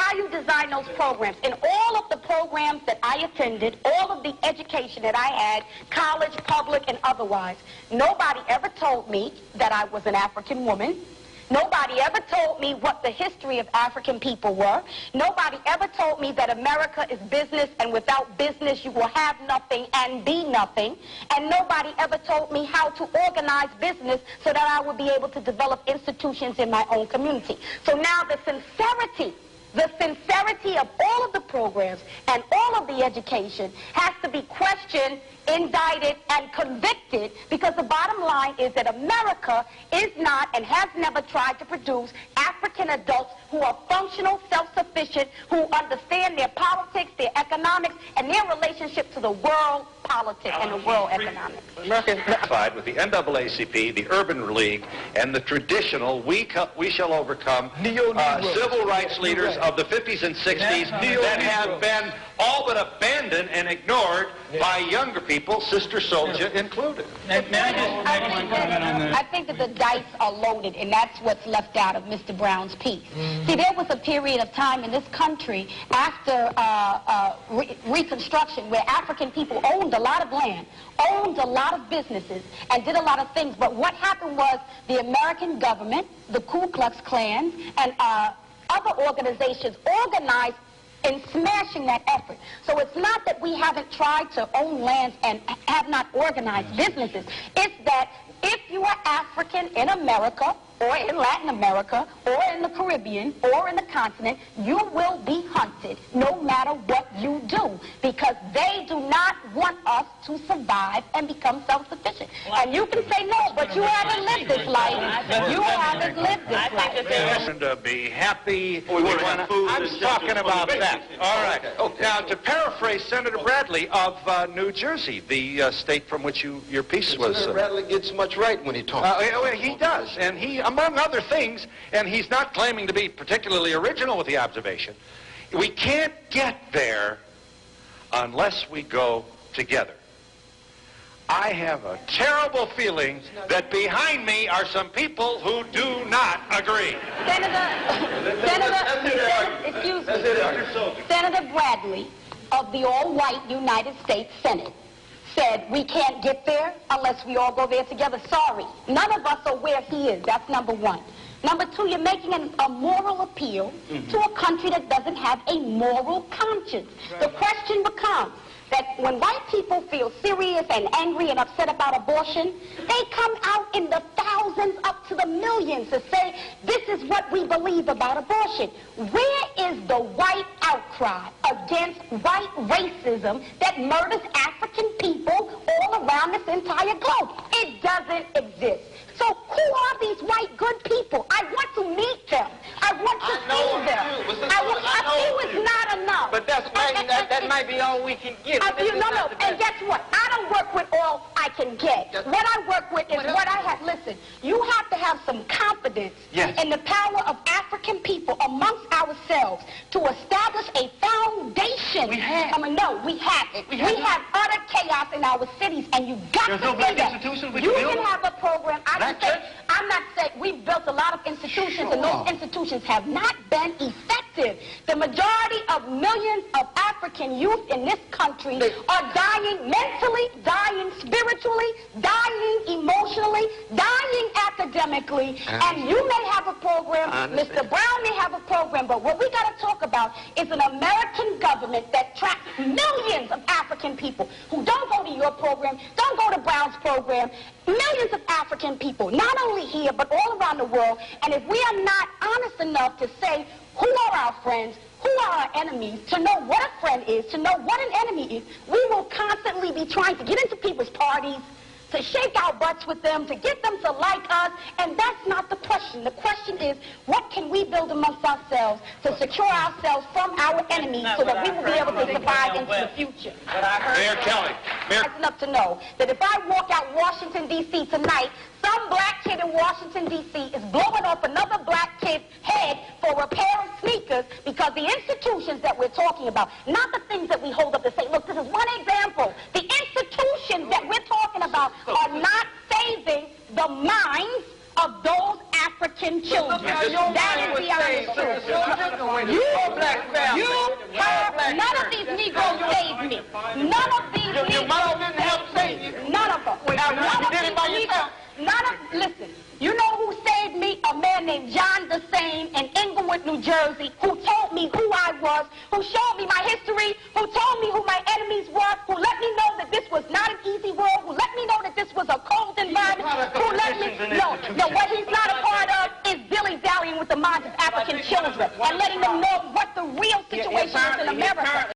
how you design those programs. In all of the programs that I attended, all of the education that I had, college, public, and otherwise, nobody ever told me that I was an African woman. Nobody ever told me what the history of African people were. Nobody ever told me that America is business, and without business you will have nothing and be nothing. And nobody ever told me how to organize business so that I would be able to develop institutions in my own community. So now the sincerity of all of the programs and all of the education has to be questioned, indicted, and convicted, because the bottom line is that America is not and has never tried to produce African adults who are functional, self-sufficient, who understand their politics, their economics, and their relationship to the world politics and the world economics. America is identified with the NAACP, the Urban League, and the traditional we shall overcome civil rights leaders of the 50s and 60s that have been all but abandoned and ignored by younger people, Sister Souljah included. I think that the dice are loaded, and that's what's left out of Mr. Brown's piece. See, there was a period of time in this country after Reconstruction where African people owned a lot of land, owned a lot of businesses, and did a lot of things. But what happened was the American government, the Ku Klux Klan, and other organizations organized in smashing that effort. So it's not that we haven't tried to own lands and have not organized businesses. It's that if you are African in America, or in Latin America, or in the Caribbean, or in the continent, you will be hunted no matter what you do, because they do not want us to survive and become self-sufficient. And you can say no, but you haven't lived this life. You haven't lived this life. And to be happy. I'm talking about that. All right. Now, to paraphrase Senator Bradley of New Jersey, the state from which your piece was. Senator Bradley gets much right when he talks. He does, and he, among other things, and he's not claiming to be particularly original with the observation, we can't get there unless we go together. I have a terrible feeling that behind me are some people who do not agree. Senator Bradley of the all-white United States Senate said we can't get there unless we all go there together. Sorry, none of us are where he is. That's number one. Number two, you're making a moral appeal to a country that doesn't have a moral conscience. The question becomes that when white people feel serious and angry and upset about abortion, they come out in the thousands up to the millions to say, this is what we believe about abortion. Where is the white outcry against white racism that murders African people all around this entire globe? It doesn't exist. So who are these white good people? I want to meet them. I want to see them. A few is not enough. But that might be all we can get. No. And guess what? I don't work with all I can get. What I work with is what I have. Listen, you have to have some confidence in the power of African people amongst ourselves to establish a foundation. We have. We have it. We have utter chaos in our cities, and you've got to see that. You can have a program. I'm not saying we've built a lot of institutions, and those institutions have not been effective. The majority of millions of African youth in this country are dying mentally, dying spiritually, dying emotionally, dying academically. And you may have a program, Mr. Brown may have a program, but what we got to talk about is an American government that tracks millions of African people who don't go to your program, don't go to Brown's program. Millions of African people, not only here, but all around the world. And if we are not honest enough to say who are our friends, who are our enemies, to know what a friend is, to know what an enemy is, we will constantly be trying to get into people's parties, to shake our butts with them, to get them to like us, and that's not the question. The question is, what can we build amongst ourselves to secure ourselves from our enemies so that we will be able to survive into the future? Mayor Kelly. It's enough to know that if I walk out Washington, D.C. tonight, some black kid in Washington, D.C. is blowing off another black kid's head for a pair of sneakers because the institutions that we're talking about, not the things that we hold up to say, look, this is one example. The institutions that we're talking about are not saving the minds of those African children. That is the honest truth. black family. None of these Negroes saved me. None of these Negroes. Your mother didn't help save you. None of them. Listen, you know who saved me? A man named John DeSane in Englewood, New Jersey, who told me who I was, who showed me my history, who told me who my enemies were, who let me know that this was not an easy world, who let me know that this was a cold environment, who let me no, what he's not a part of is dilly-dallying with the minds of African children and letting them know what the real situation is in America.